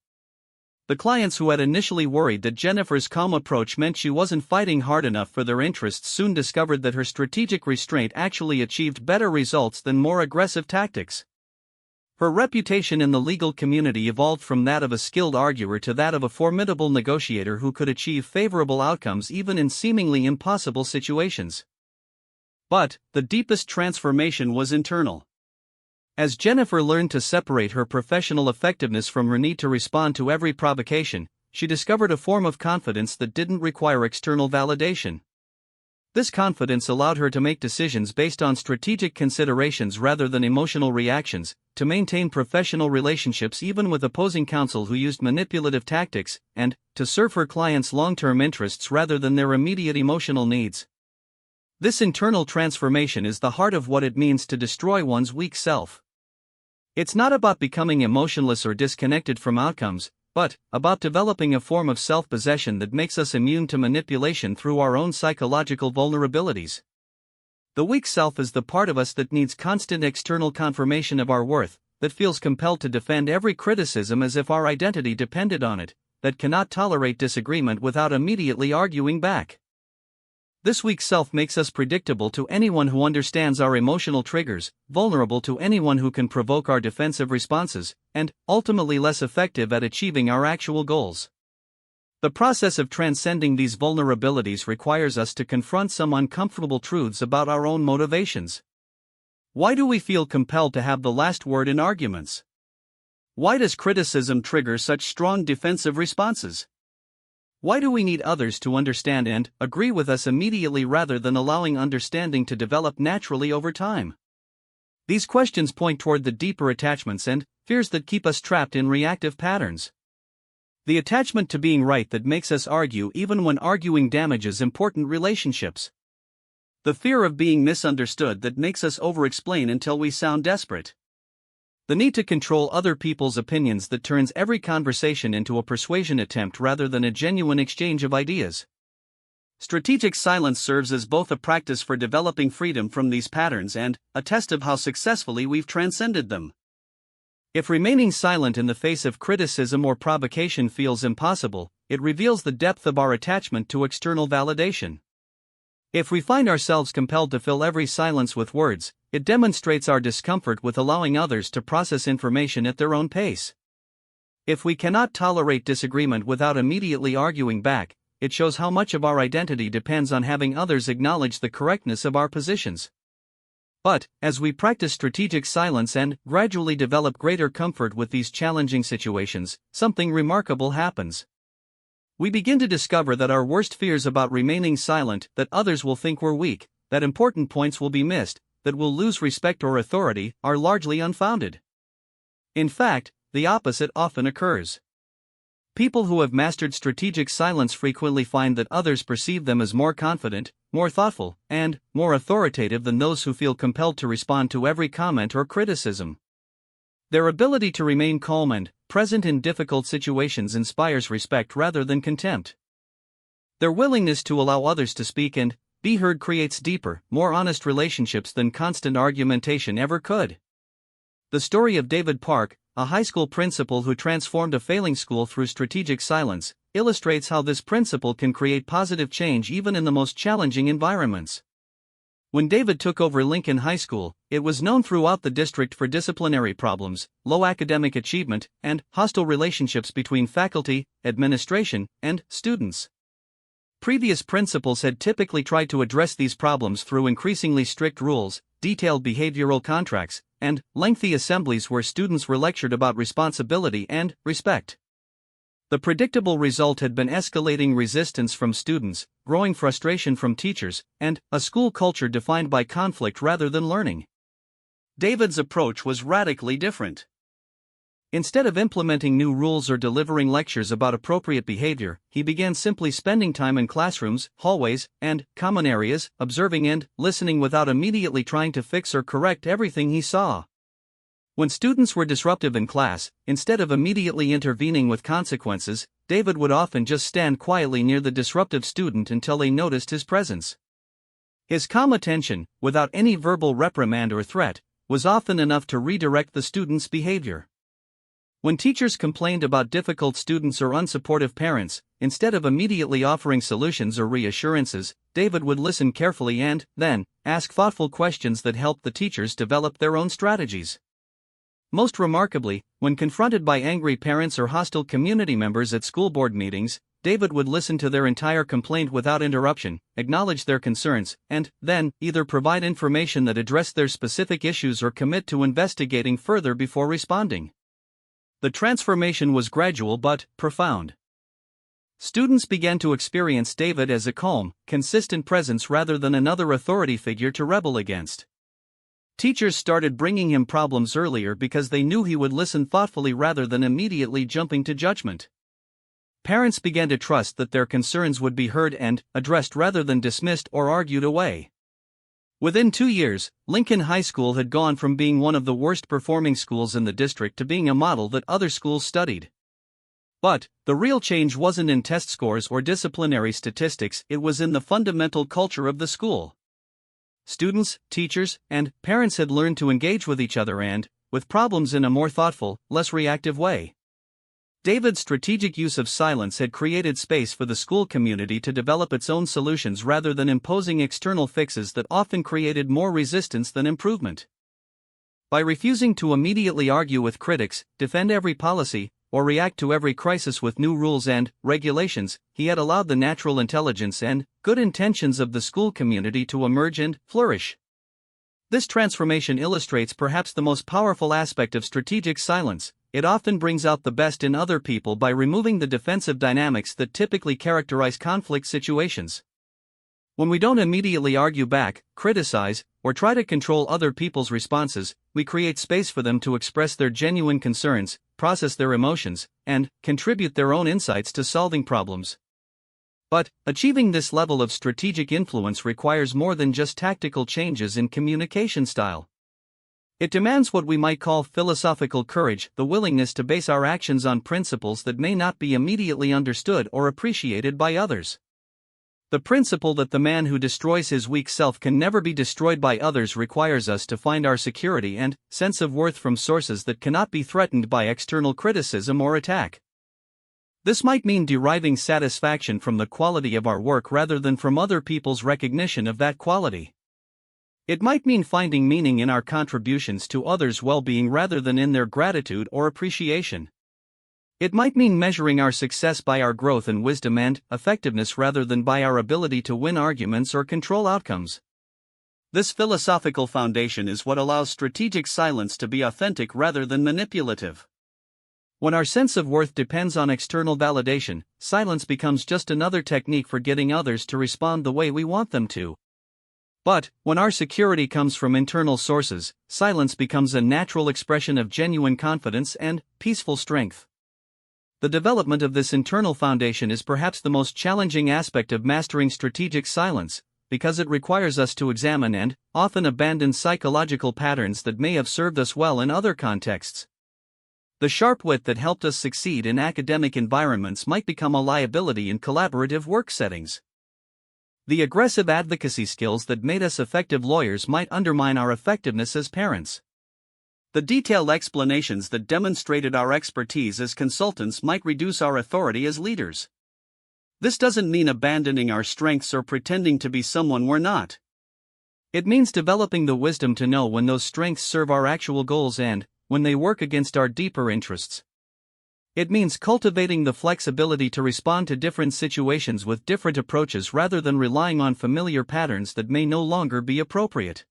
The clients who had initially worried that Jennifer's calm approach meant she wasn't fighting hard enough for their interests soon discovered that her strategic restraint actually achieved better results than more aggressive tactics. Her reputation in the legal community evolved from that of a skilled arguer to that of a formidable negotiator who could achieve favorable outcomes even in seemingly impossible situations. But the deepest transformation was internal. As Jennifer learned to separate her professional effectiveness from her need to respond to every provocation, she discovered a form of confidence that didn't require external validation. This confidence allowed her to make decisions based on strategic considerations rather than emotional reactions, to maintain professional relationships even with opposing counsel who used manipulative tactics, and to serve her clients' long-term interests rather than their immediate emotional needs. This internal transformation is the heart of what it means to destroy one's weak self. It's not about becoming emotionless or disconnected from outcomes, but about developing a form of self-possession that makes us immune to manipulation through our own psychological vulnerabilities. The weak self is the part of us that needs constant external confirmation of our worth, that feels compelled to defend every criticism as if our identity depended on it, that cannot tolerate disagreement without immediately arguing back. This weak self makes us predictable to anyone who understands our emotional triggers, vulnerable to anyone who can provoke our defensive responses, and ultimately less effective at achieving our actual goals. The process of transcending these vulnerabilities requires us to confront some uncomfortable truths about our own motivations. Why do we feel compelled to have the last word in arguments? Why does criticism trigger such strong defensive responses? Why do we need others to understand and agree with us immediately rather than allowing understanding to develop naturally over time? These questions point toward the deeper attachments and fears that keep us trapped in reactive patterns. The attachment to being right that makes us argue even when arguing damages important relationships. The fear of being misunderstood that makes us over-explain until we sound desperate. The need to control other people's opinions that turns every conversation into a persuasion attempt rather than a genuine exchange of ideas. Strategic silence serves as both a practice for developing freedom from these patterns and a test of how successfully we've transcended them. If remaining silent in the face of criticism or provocation feels impossible, it reveals the depth of our attachment to external validation. If we find ourselves compelled to fill every silence with words, it demonstrates our discomfort with allowing others to process information at their own pace. If we cannot tolerate disagreement without immediately arguing back, it shows how much of our identity depends on having others acknowledge the correctness of our positions. But, as we practice strategic silence and gradually develop greater comfort with these challenging situations, something remarkable happens. We begin to discover that our worst fears about remaining silent, that others will think we're weak, that important points will be missed, that we'll lose respect or authority, are largely unfounded. In fact, the opposite often occurs. People who have mastered strategic silence frequently find that others perceive them as more confident, more thoughtful, and more authoritative than those who feel compelled to respond to every comment or criticism. Their ability to remain calm and present in difficult situations inspires respect rather than contempt. Their willingness to allow others to speak and be heard creates deeper, more honest relationships than constant argumentation ever could. The story of David Park, a high school principal who transformed a failing school through strategic silence, illustrates how this principle can create positive change even in the most challenging environments. When David took over Lincoln High School, it was known throughout the district for disciplinary problems, low academic achievement, and hostile relationships between faculty, administration, and students. Previous principals had typically tried to address these problems through increasingly strict rules, detailed behavioral contracts, and lengthy assemblies where students were lectured about responsibility and respect. The predictable result had been escalating resistance from students, growing frustration from teachers, and a school culture defined by conflict rather than learning. David's approach was radically different. Instead of implementing new rules or delivering lectures about appropriate behavior, he began simply spending time in classrooms, hallways, and common areas, observing and listening without immediately trying to fix or correct everything he saw. When students were disruptive in class, instead of immediately intervening with consequences, David would often just stand quietly near the disruptive student until they noticed his presence. His calm attention, without any verbal reprimand or threat, was often enough to redirect the student's behavior. When teachers complained about difficult students or unsupportive parents, instead of immediately offering solutions or reassurances, David would listen carefully and, then, ask thoughtful questions that helped the teachers develop their own strategies. Most remarkably, when confronted by angry parents or hostile community members at school board meetings, David would listen to their entire complaint without interruption, acknowledge their concerns, and then either provide information that addressed their specific issues or commit to investigating further before responding. The transformation was gradual but profound. Students began to experience David as a calm, consistent presence rather than another authority figure to rebel against. Teachers started bringing him problems earlier because they knew he would listen thoughtfully rather than immediately jumping to judgment. Parents began to trust that their concerns would be heard and addressed rather than dismissed or argued away. Within 2 years, Lincoln High School had gone from being one of the worst performing schools in the district to being a model that other schools studied. But the real change wasn't in test scores or disciplinary statistics, it was in the fundamental culture of the school. Students, teachers, and parents had learned to engage with each other and with problems in a more thoughtful, less reactive way. David's strategic use of silence had created space for the school community to develop its own solutions rather than imposing external fixes that often created more resistance than improvement. By refusing to immediately argue with critics, defend every policy, or react to every crisis with new rules and regulations, he had allowed the natural intelligence and good intentions of the school community to emerge and flourish. This transformation illustrates perhaps the most powerful aspect of strategic silence. It often brings out the best in other people by removing the defensive dynamics that typically characterize conflict situations. When we don't immediately argue back, criticize, or try to control other people's responses, we create space for them to express their genuine concerns, process their emotions, and contribute their own insights to solving problems. But achieving this level of strategic influence requires more than just tactical changes in communication style. It demands what we might call philosophical courage, the willingness to base our actions on principles that may not be immediately understood or appreciated by others. The principle that the man who destroys his weak self can never be destroyed by others requires us to find our security and sense of worth from sources that cannot be threatened by external criticism or attack. This might mean deriving satisfaction from the quality of our work rather than from other people's recognition of that quality. It might mean finding meaning in our contributions to others' well-being rather than in their gratitude or appreciation. It might mean measuring our success by our growth in wisdom and effectiveness rather than by our ability to win arguments or control outcomes. This philosophical foundation is what allows strategic silence to be authentic rather than manipulative. When our sense of worth depends on external validation, silence becomes just another technique for getting others to respond the way we want them to. But, when our security comes from internal sources, silence becomes a natural expression of genuine confidence and peaceful strength. The development of this internal foundation is perhaps the most challenging aspect of mastering strategic silence, because it requires us to examine and often abandon psychological patterns that may have served us well in other contexts. The sharp wit that helped us succeed in academic environments might become a liability in collaborative work settings. The aggressive advocacy skills that made us effective lawyers might undermine our effectiveness as parents. The detailed explanations that demonstrated our expertise as consultants might reduce our authority as leaders. This doesn't mean abandoning our strengths or pretending to be someone we're not. It means developing the wisdom to know when those strengths serve our actual goals and when they work against our deeper interests. It means cultivating the flexibility to respond to different situations with different approaches rather than relying on familiar patterns that may no longer be appropriate.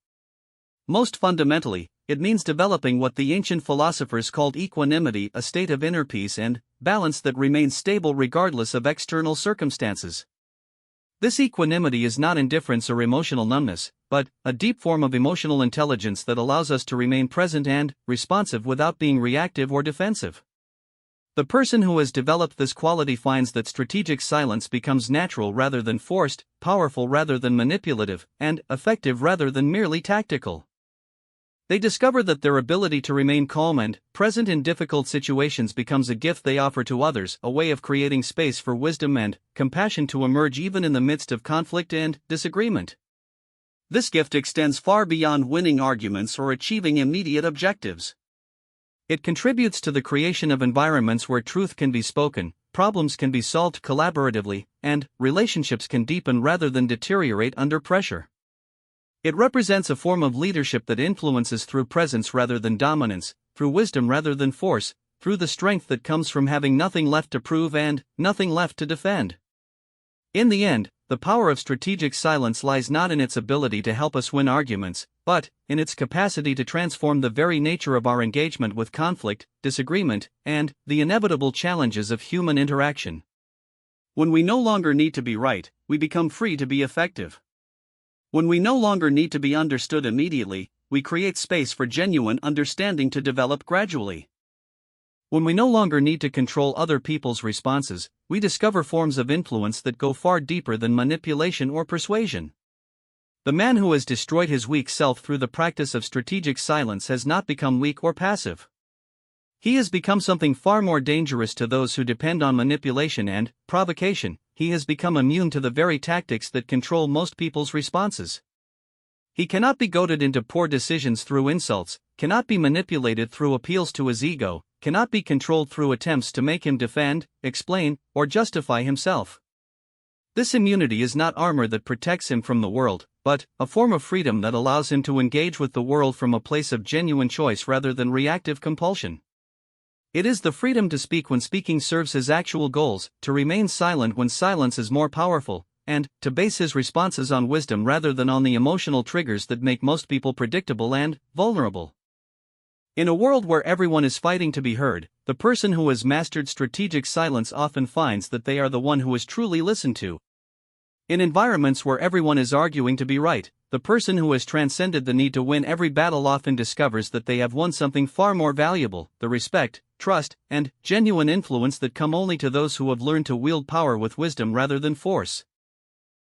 Most fundamentally, it means developing what the ancient philosophers called equanimity, a state of inner peace and balance that remains stable regardless of external circumstances. This equanimity is not indifference or emotional numbness, but a deep form of emotional intelligence that allows us to remain present and responsive without being reactive or defensive. The person who has developed this quality finds that strategic silence becomes natural rather than forced, powerful rather than manipulative, and effective rather than merely tactical. They discover that their ability to remain calm and present in difficult situations becomes a gift they offer to others, a way of creating space for wisdom and compassion to emerge even in the midst of conflict and disagreement. This gift extends far beyond winning arguments or achieving immediate objectives. It contributes to the creation of environments where truth can be spoken, problems can be solved collaboratively, and relationships can deepen rather than deteriorate under pressure. It represents a form of leadership that influences through presence rather than dominance, through wisdom rather than force, through the strength that comes from having nothing left to prove and nothing left to defend. In the end, the power of strategic silence lies not in its ability to help us win arguments, but in its capacity to transform the very nature of our engagement with conflict, disagreement, and the inevitable challenges of human interaction. When we no longer need to be right, we become free to be effective. When we no longer need to be understood immediately, we create space for genuine understanding to develop gradually. When we no longer need to control other people's responses, we discover forms of influence that go far deeper than manipulation or persuasion. The man who has destroyed his weak self through the practice of strategic silence has not become weak or passive. He has become something far more dangerous to those who depend on manipulation and provocation. He has become immune to the very tactics that control most people's responses. He cannot be goaded into poor decisions through insults, cannot be manipulated through appeals to his ego, cannot be controlled through attempts to make him defend, explain, or justify himself. This immunity is not armor that protects him from the world, but a form of freedom that allows him to engage with the world from a place of genuine choice rather than reactive compulsion. It is the freedom to speak when speaking serves his actual goals, to remain silent when silence is more powerful, and to base his responses on wisdom rather than on the emotional triggers that make most people predictable and vulnerable. In a world where everyone is fighting to be heard, the person who has mastered strategic silence often finds that they are the one who is truly listened to. In environments where everyone is arguing to be right, the person who has transcended the need to win every battle often discovers that they have won something far more valuable: the respect, trust, and genuine influence that come only to those who have learned to wield power with wisdom rather than force.